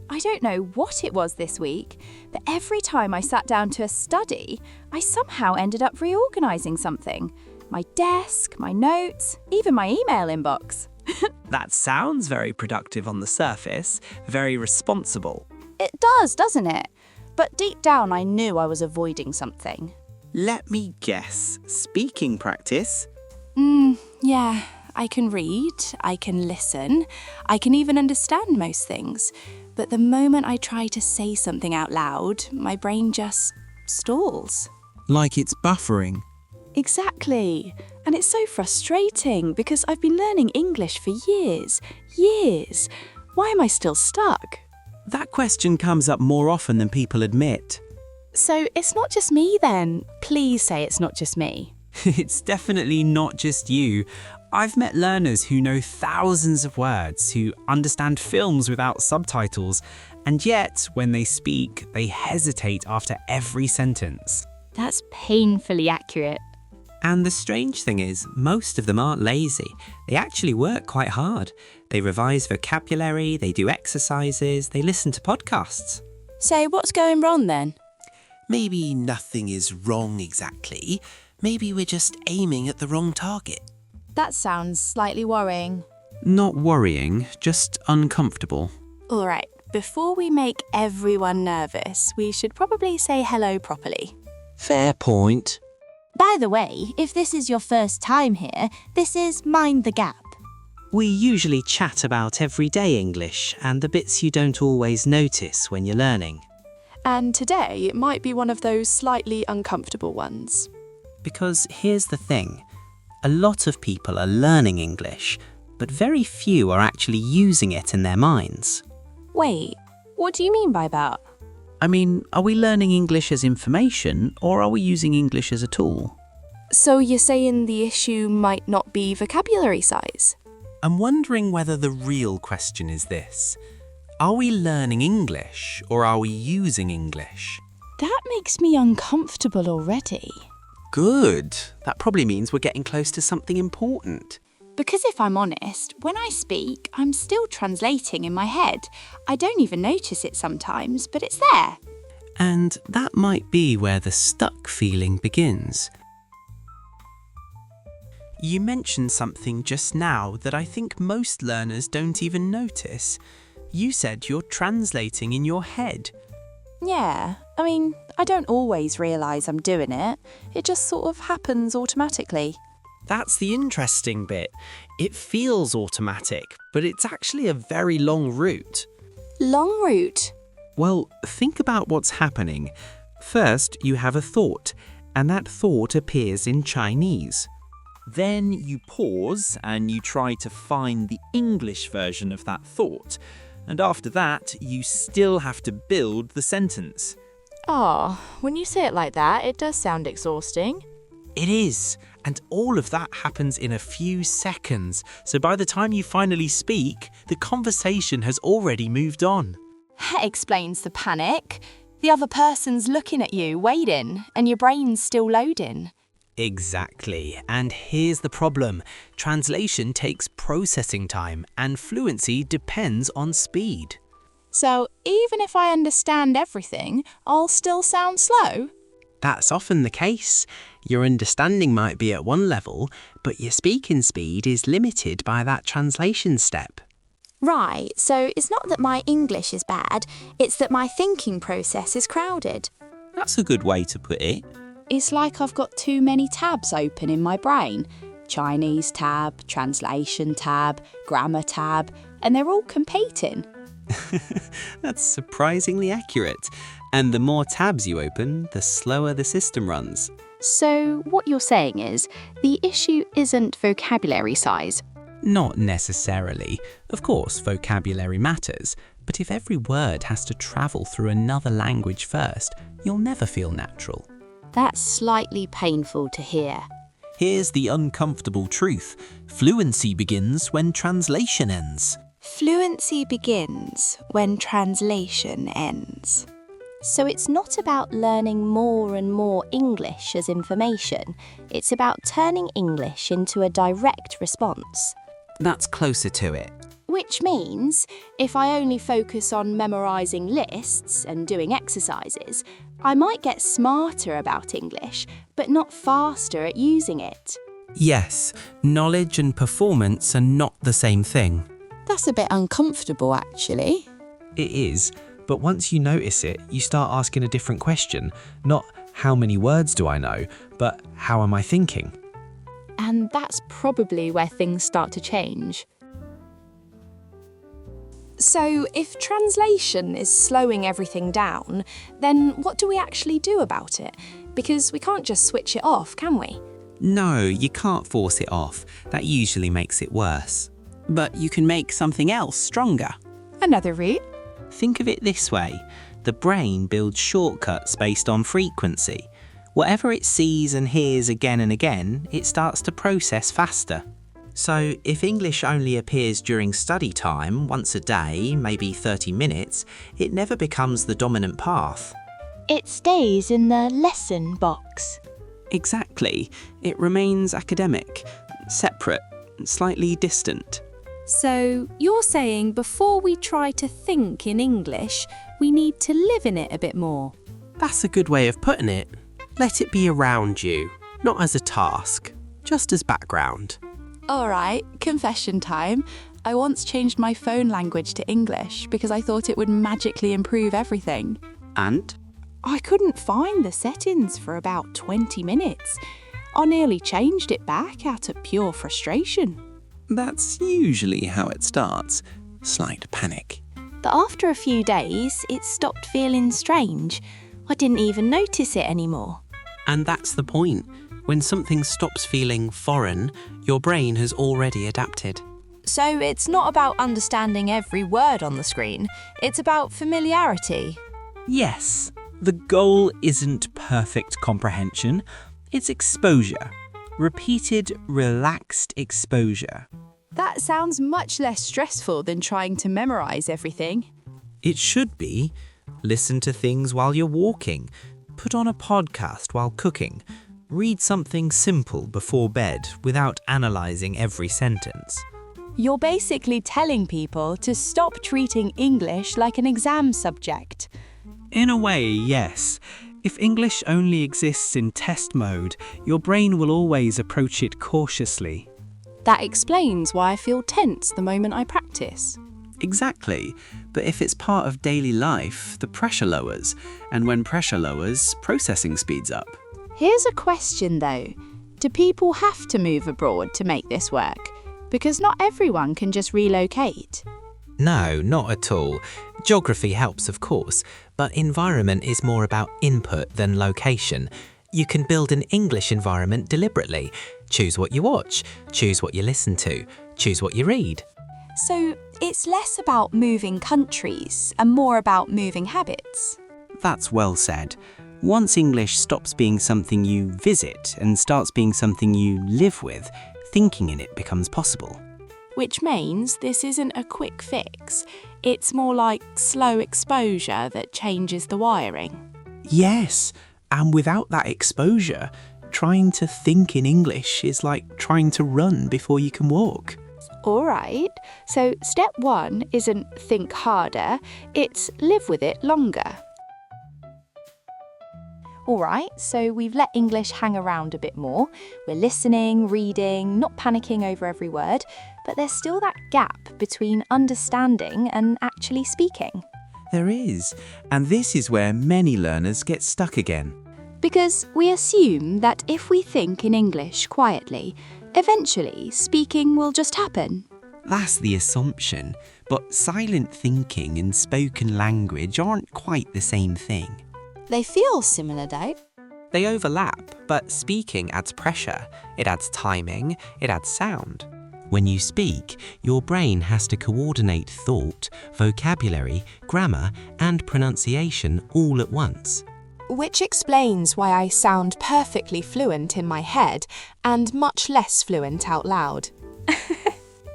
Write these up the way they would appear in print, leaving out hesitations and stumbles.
I don't know what it was this week, but every time I sat down to study, I somehow ended up reorganizing something. My desk, my notes, even my email inbox. That sounds very productive on the surface, very responsible. It does, doesn't it? But deep down I knew I was avoiding something. Let me guess. Speaking practice? Yeah, I can read, I can listen, I can even understand most things. But the moment I try to say something out loud, my brain just stalls. Like it's buffering. Exactly. And it's so frustrating because I've been learning English for years. Why am I still stuck? That question comes up more often than people admit. So it's not just me then. Please say it's not just me. It's definitely not just you. I've met learners who know thousands of words, who understand films without subtitles, and yet, when they speak, they hesitate after every sentence. That's painfully accurate. And the strange thing is, most of them aren't lazy. They actually work quite hard. They revise vocabulary, they do exercises, they listen to podcasts. So what's going wrong then? Maybe nothing is wrong exactly. Maybe we're just aiming at the wrong target. That sounds slightly worrying. Not worrying, just uncomfortable. All right, before we make everyone nervous, we should probably say hello properly. Fair point. By the way, if this is your first time here, this is Mind the Gap. We usually chat about everyday English and the bits you don't always notice when you're learning. And today it might be one of those slightly uncomfortable ones. Because here's the thing. A lot of people are learning English, but very few are actually using it in their minds. Wait, what do you mean by that? I mean, are we learning English as information, or are we using English as a tool? So you're saying the issue might not be vocabulary size? I'm wondering whether the real question is this. Are we learning English or are we using English? That makes me uncomfortable already. Good. That probably means we're getting close to something important. Because if I'm honest, when I speak, I'm still translating in my head. I don't even notice it sometimes, but it's there. And that might be where the stuck feeling begins. You mentioned something just now that I think most learners don't even notice. You said you're translating in your head. Yeah, I mean, I don't always realise I'm doing it. It just sort of happens automatically. That's the interesting bit. It feels automatic, but it's actually a very long route. Long route? Well, think about what's happening. First, you have a thought, and that thought appears in Chinese. Then you pause and you try to find the English version of that thought. And after that, you still have to build the sentence. Oh, when you say it like that, it does sound exhausting. It is. And all of that happens in a few seconds. So by the time you finally speak, the conversation has already moved on. That explains the panic. The other person's looking at you, waiting, and your brain's still loading. Exactly. And here's the problem. Translation takes processing time, and fluency depends on speed. So even if I understand everything, I'll still sound slow? That's often the case. Your understanding might be at one level, but your speaking speed is limited by that translation step. Right, so it's not that my English is bad, it's that my thinking process is crowded. That's a good way to put it. It's like I've got too many tabs open in my brain. Chinese tab, translation tab, grammar tab, and they're all competing. That's surprisingly accurate. And the more tabs you open, the slower the system runs. So what you're saying is, the issue isn't vocabulary size. Not necessarily. Of course, vocabulary matters, but if every word has to travel through another language first, you'll never feel natural. That's slightly painful to hear. Here's the uncomfortable truth. Fluency begins when translation ends. Fluency begins when translation ends. So it's not about learning more and more English as information. It's about turning English into a direct response. That's closer to it. Which means if I only focus on memorising lists and doing exercises, I might get smarter about English, but not faster at using it. Yes, knowledge and performance are not the same thing. That's a bit uncomfortable, actually. It is, but once you notice it, you start asking a different question. Not how many words do I know, but how am I thinking? And that's probably where things start to change. So, if translation is slowing everything down, then what do we actually do about it? Because we can't just switch it off, can we? No, you can't force it off. That usually makes it worse. But you can make something else stronger. Another route? Think of it this way. The brain builds shortcuts based on frequency. Whatever it sees and hears again and again, it starts to process faster. So, if English only appears during study time, once a day, maybe 30 minutes, it never becomes the dominant path. It stays in the lesson box. Exactly. It remains academic, separate, slightly distant. So, you're saying before we try to think in English, we need to live in it a bit more? That's a good way of putting it. Let it be around you, not as a task, just as background. Alright, confession time. I once changed my phone language to English because I thought it would magically improve everything. And? I couldn't find the settings for about 20 minutes. I nearly changed it back out of pure frustration. That's usually how it starts. Slight panic. But after a few days, it stopped feeling strange. I didn't even notice it anymore. And that's the point. When something stops feeling foreign, your brain has already adapted. So it's not about understanding every word on the screen, it's about familiarity. Yes, the goal isn't perfect comprehension, it's exposure. Repeated, relaxed exposure. That sounds much less stressful than trying to memorise everything. It should be. Listen to things while you're walking. Put on a podcast while cooking. Read something simple before bed without analysing every sentence. You're basically telling people to stop treating English like an exam subject. In a way, yes. If English only exists in test mode, your brain will always approach it cautiously. That explains why I feel tense the moment I practice. Exactly. But if it's part of daily life, the pressure lowers. And when pressure lowers, processing speeds up. Here's a question though. Do people have to move abroad to make this work? Because not everyone can just relocate. No, not at all. Geography helps, of course, but environment is more about input than location. You can build an English environment deliberately. Choose what you watch, choose what you listen to, choose what you read. So it's less about moving countries and more about moving habits. That's well said. Once English stops being something you visit and starts being something you live with, thinking in it becomes possible. Which means this isn't a quick fix. It's more like slow exposure that changes the wiring. Yes, and without that exposure, trying to think in English is like trying to run before you can walk. Alright, so step 1 isn't think harder, it's live with it longer. Alright, so we've let English hang around a bit more. We're listening, reading, not panicking over every word, but there's still that gap between understanding and actually speaking. There is, and this is where many learners get stuck again. Because we assume that if we think in English quietly, eventually speaking will just happen. That's the assumption, but silent thinking and spoken language aren't quite the same thing. They feel similar though. They overlap, but speaking adds pressure, it adds timing, it adds sound. When you speak, your brain has to coordinate thought, vocabulary, grammar, and pronunciation all at once. Which explains why I sound perfectly fluent in my head and much less fluent out loud.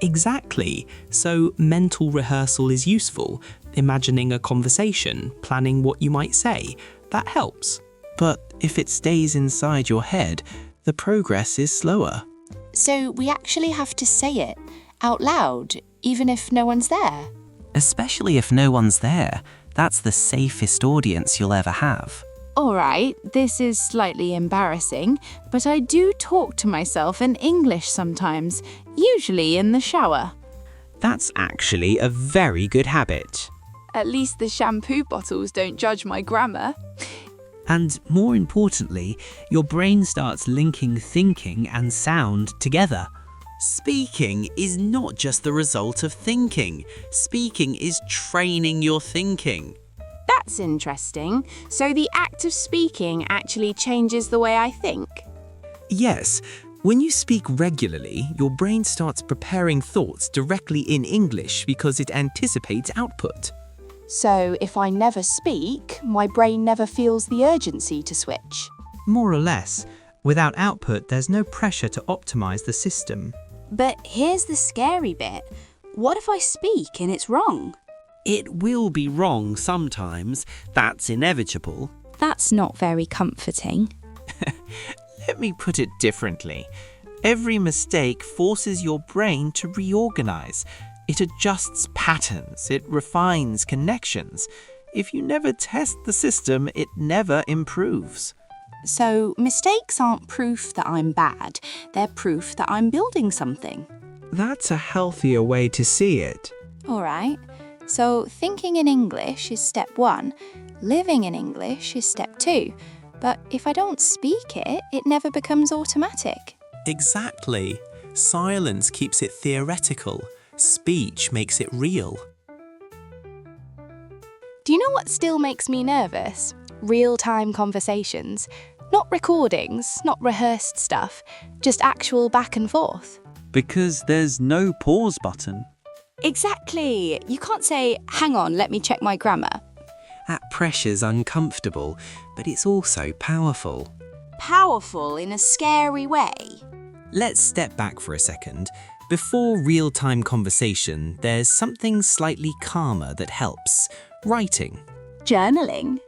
Exactly. So mental rehearsal is useful. Imagining a conversation, planning what you might say, that helps. But if it stays inside your head, the progress is slower. So we actually have to say it out loud even if no one's there. Especially if no one's there. That's the safest audience you'll ever have. All right, this is slightly embarrassing, but I do talk to myself in English sometimes, usually in the shower. That's actually a very good habit. At least the shampoo bottles don't judge my grammar. And more importantly, your brain starts linking thinking and sound together. Speaking is not just the result of thinking. Speaking is training your thinking. That's interesting. So the act of speaking actually changes the way I think? Yes, when you speak regularly, your brain starts preparing thoughts directly in English because it anticipates output. So if I never speak, my brain never feels the urgency to switch. More or less. Without output, there's no pressure to optimize the system. But here's the scary bit. What if I speak and it's wrong? It will be wrong sometimes. That's inevitable. That's not very comforting. Let me put it differently. Every mistake forces your brain to reorganize. It adjusts patterns. It refines connections. If you never test the system, it never improves. So mistakes aren't proof that I'm bad. They're proof that I'm building something. That's a healthier way to see it. All right. So thinking in English is step 1. Living in English is step 2. But if I don't speak it, it never becomes automatic. Exactly. Silence keeps it theoretical. Speech makes it real. Do you know what still makes me nervous? Real-time conversations. Not recordings, not rehearsed stuff, just actual back and forth. Because there's no pause button. Exactly. You can't say, hang on, let me check my grammar. That pressure's uncomfortable, but it's also powerful. Powerful in a scary way. Let's step back for a second. Before real-time conversation, there's something slightly calmer that helps. Writing. Journaling.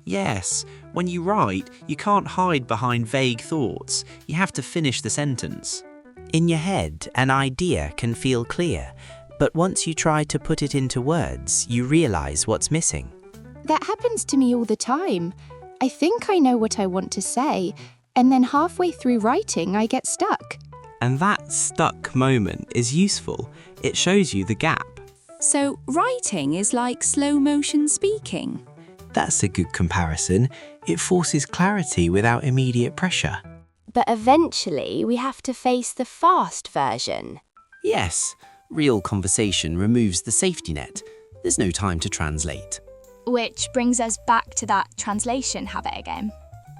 Yes, when you write, you can't hide behind vague thoughts. You have to finish the sentence. In your head, an idea can feel clear, but once you try to put it into words, you realize what's missing. That happens to me all the time. I think I know what I want to say, and then halfway through writing, I get stuck. And that stuck moment is useful. It shows you the gap. So writing is like slow motion speaking. That's a good comparison. It forces clarity without immediate pressure. But eventually, we have to face the fast version. Yes, real conversation removes the safety net. There's no time to translate. Which brings us back to that translation habit again.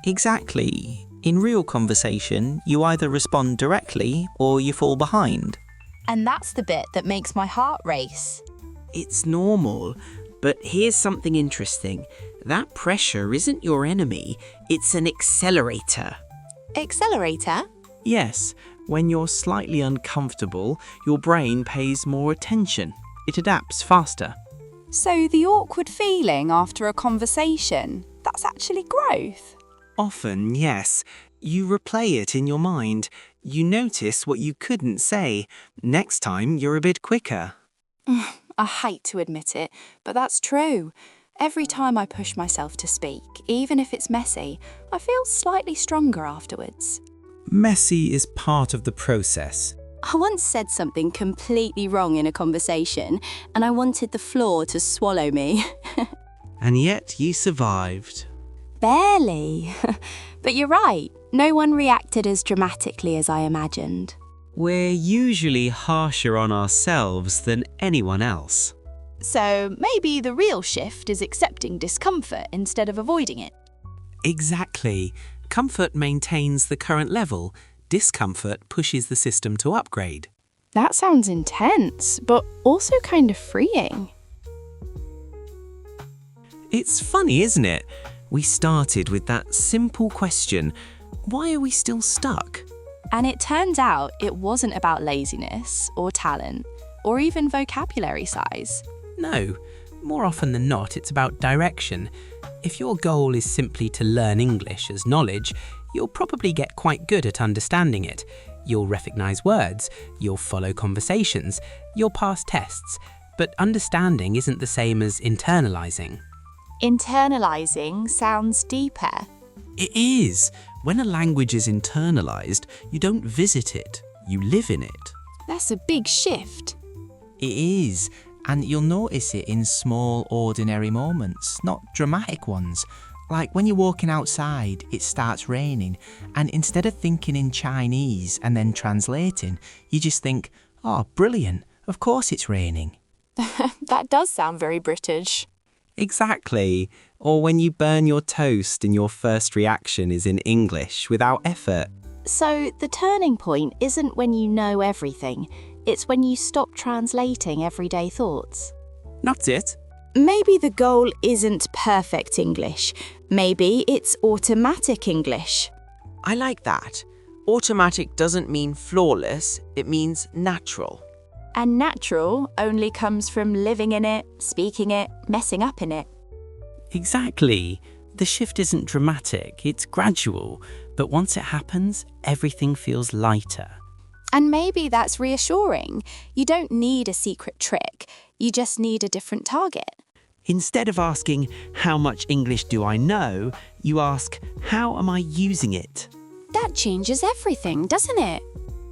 Exactly. In real conversation, you either respond directly or you fall behind. And that's the bit that makes my heart race. It's normal, but here's something interesting. That pressure isn't your enemy, it's an accelerator. Accelerator? Yes, when you're slightly uncomfortable, your brain pays more attention. It adapts faster. So the awkward feeling after a conversation, that's actually growth. Often, yes. You replay it in your mind. You notice what you couldn't say. Next time, you're a bit quicker. I hate to admit it, but that's true. Every time I push myself to speak, even if it's messy, I feel slightly stronger afterwards. Messy is part of the process. I once said something completely wrong in a conversation, and I wanted the floor to swallow me. And yet you survived. Barely. But you're right, no one reacted as dramatically as I imagined. We're usually harsher on ourselves than anyone else. So maybe the real shift is accepting discomfort instead of avoiding it. Exactly. Comfort maintains the current level. Discomfort pushes the system to upgrade. That sounds intense, but also kind of freeing. It's funny, isn't it? We started with that simple question, why are we still stuck? And it turns out it wasn't about laziness or talent or even vocabulary size. No, more often than not, it's about direction. If your goal is simply to learn English as knowledge, you'll probably get quite good at understanding it. You'll recognize words, you'll follow conversations, you'll pass tests, but understanding isn't the same as internalizing. Internalizing sounds deeper. It is. When a language is internalized, you don't visit it, you live in it. That's a big shift. It is, and you'll notice it in small, ordinary moments, not dramatic ones. Like when you're walking outside, it starts raining, and instead of thinking in Chinese and then translating, you just think, oh, brilliant, of course it's raining. That does sound very British. Exactly. Or when you burn your toast and your first reaction is in English without effort. So the turning point isn't when you know everything, it's when you stop translating everyday thoughts. That's it. Maybe the goal isn't perfect English. Maybe it's automatic English. I like that. Automatic doesn't mean flawless, it means natural. And natural only comes from living in it, speaking it, messing up in it. Exactly. The shift isn't dramatic, it's gradual. But once it happens, everything feels lighter. And maybe that's reassuring. You don't need a secret trick. You just need a different target. Instead of asking, how much English do I know, you ask, how am I using it? That changes everything, doesn't it?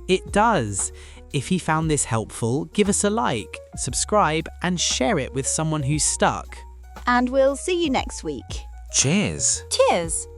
It does. If you found this helpful, give us a like, subscribe, and share it with someone who's stuck. And we'll see you next week. Cheers. Cheers!